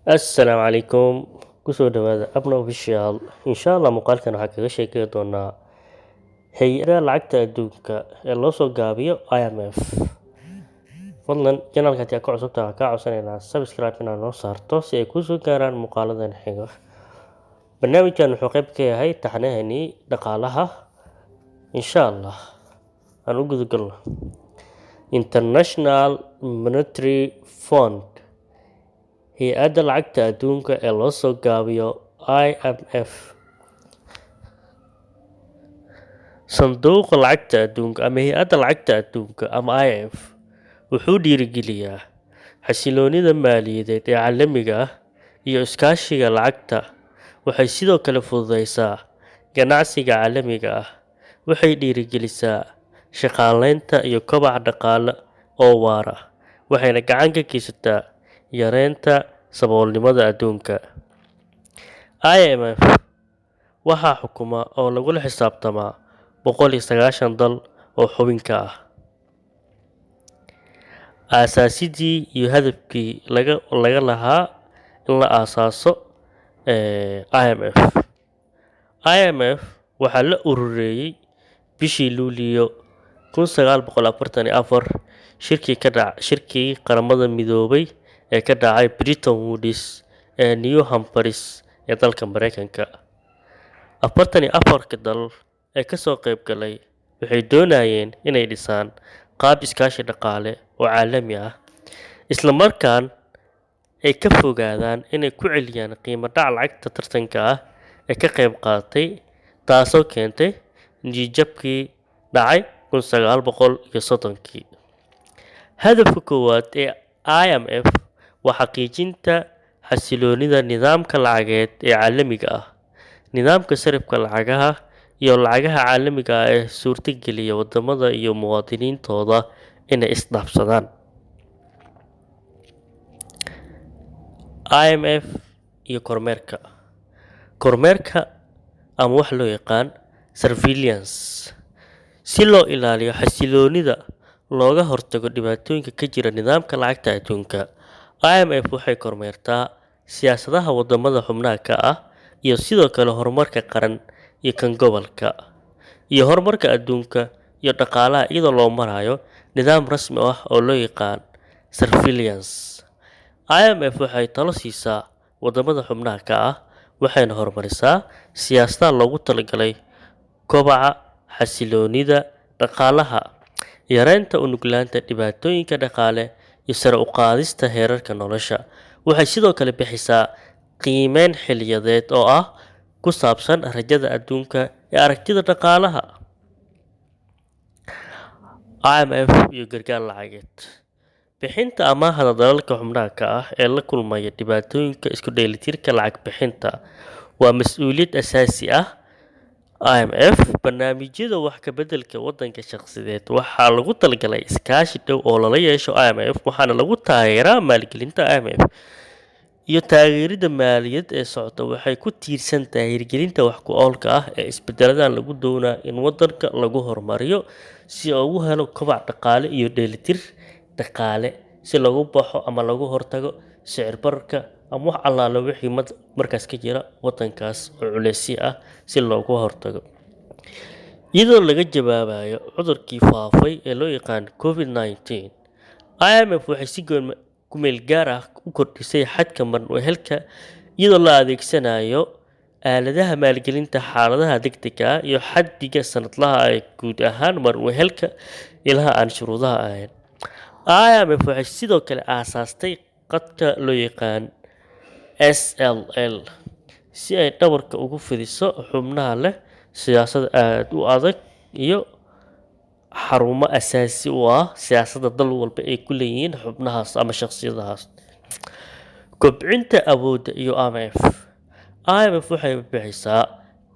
السلام عليكم kusoo dhawaada abna official insha Allah muuqaalkan waxaa kaga sheekay doonaa hay-adaha lacagta adduunka ee loo soo gaabiyo IMF. fadlan channelka haddii aad ku cusub tahay waxaan kaa codsanaynaa subscribe inaad noo saarto si ay kuu soo gaaraan muuqaaladan xiga. barnaamijkan wuxuu qayb ka yahay taxanahani dhaqaalaha. insha Allah aan u gudagalno. International Monetary Fund, hay-adda lacagta adduunka ee loo soo gaabiyo IMF. sanduuqa lacagta adduunka ama hay-adda lacagta adduunka ama IMF wuxuu dhiirigeliyaa xasiloonida maaliyadeed ee caalamiga ah iyo iskaashiga lacagta. waxay sidoo kale fududeysaa ganacsiga caalamiga ah, waxay dhiirigelisaa shaqaaleynta iyo kobaca dhaqaale oo waara, waxayna gacan ka geysataa yareynta saboolnimada adduunka. IMF waxaa xukuma oo lagula xisaabtamaa 190 dal oo xubinka ah. aasaasidii iyo hadafkii laga lahaa in la aasaaso IMF waxaa la urureeyay bishii Luulyo 1944 shirkii qaramada midoobay ee ka dhacay Bretton Woods ee New Hampshire ee dalka Mareykanka. 44 dal ee ka soo qayb galay waxay doonayeen inay dhisaan qaab iskaashi dhaqaale oo caalami ah, isla markaan ay ka fogaadaan inay ku celiyaan qiimo dhac lacagta tartanka ah ee ka qayb qaadatay, taasoo keentay niyad-jabkii dhacay 1930. hadafka koowaad ee IMF waa xaqiijinta xasiloonida nidaamka lacageed ee caalamiga ah. nidaamka sarifka lacagaha iyo lacagaha caalamiga ah ee suurtageliya wadamada iyo muwaadiniintooda inay isdhaafsadaan. IMF iyo kormeerka ama wax loo yaqaan surveillance, si loo ilaaliyo xasiloonida looga hortago dhibaatooyinka ka jira nidaamka lacagta adduunka. IMF waxay kormeertaa siyaasadaha wadamada xubnaha ka ah iyo sidoo kale horumarka qaran iyo kan gobolka iyo horumarka adduunka iyo dhaqaalaha iyadoo loo marayo nidaam rasmi ah oo loo yaqaan surveillance. IMF waxay talo siisaa wadamada xubnaha ka ah, waxayna horumarisaa siyaasadaha loogu talagalay kobaca xasiloonida dhaqaalaha, yareynta u nuglaanta dhibaatooyinka dhaqaale iyo sare u qaadista heerarka nolosha. waxay sidoo kale bixisaa qiimeyn xilliyadeed oo ah ku saabsan rajada adduunka ee aragtida dhaqaalaha. IMF iyo gargaar lacageed, bixinta amaahda dalalka xubnaha ka ah ee la kulmaya dhibaatooyinka isku dheelitirka lacag bixinta waa mas'uuliyad asaasi ah. IMF barnaamijyada wax ka beddelka waddanka shaqsiyeed waxaa lagu talagalay iskaashi dhow oo lala yeesho IMF, waxaana lagu taageeraa maalgelinta. IMF iyo taageerida maaliyad ee socota waxay ku tiirsan tahay hirgelinta wax ku oolka ah ee isbeddeladan lagu doonaa in waddanka lagu horumariyo si uu ugu helo kobac dhaqaale iyo dheelitir dhaqaale, si lagu baxo ama lagu hortago sicir bararka ama wax allaale wixii markaas ka jira waddankaas oo culeysyo ah si looga hortago. iyadoo laga jawaabayo cudurkii faafay ee loo yaqaan COVID-19, IMF waxay si ku meel gaar ah u kordhisay xadka marwehelka iyadoo la adeegsanayo aaladaha maalgelinta xaaladaha degdega ah iyo xaddiga sanadlaha ee guud ahaan marwehelka ilaha aan shuruudaha ahayn. IMF waxay sidoo kale aasaastay qadka loo yaqaan SLL si ay dhabarka ugu fidiso xubnaha leh siyaasad aad u adag iyo xarumo asaasi u ah siyaasadda dal walba ay ku leeyihiin xubnahaas ama shakhsiyadahaas. kobcinta awoodda iyo IMF waxay bixisaa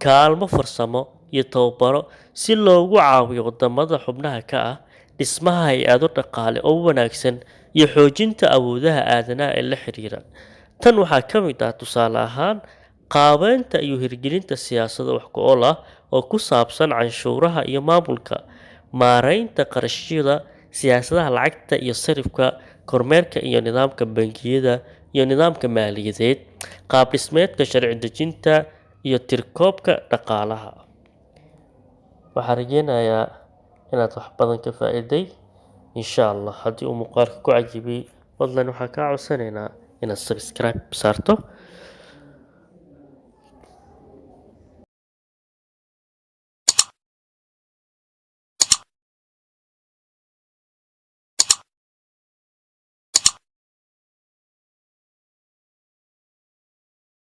kaalmo farsamo iyo tababaro si loogu caawiyo wadamada xubnaha ka ah dhismaha hay-ado dhaqaale oo wanaagsan iyo xoojinta awoodaha aadanaha ee la xiriira. tan waxaa ka mid ah tusaale ahaan qaabeynta iyo hirgelinta siyaasado wax ku ool ah oo ku saabsan canshuuraha iyo maamulka, maareynta qarashyada siyaasadaha lacagta iyo sarifka, kormeerka iyo nidaamka bangiyada iyo nidaamka maaliyadeed, qaab dhismeedka sharci dejinta iyo tirkoobka dhaqaalaha. Waxaan rajeynayaa inaad wax badan ka faa'iiday. Insha Allah haddii uu muuqaalka ku cajibay fadlan waxaan kaa codsanaynaa inaad subscribe saarto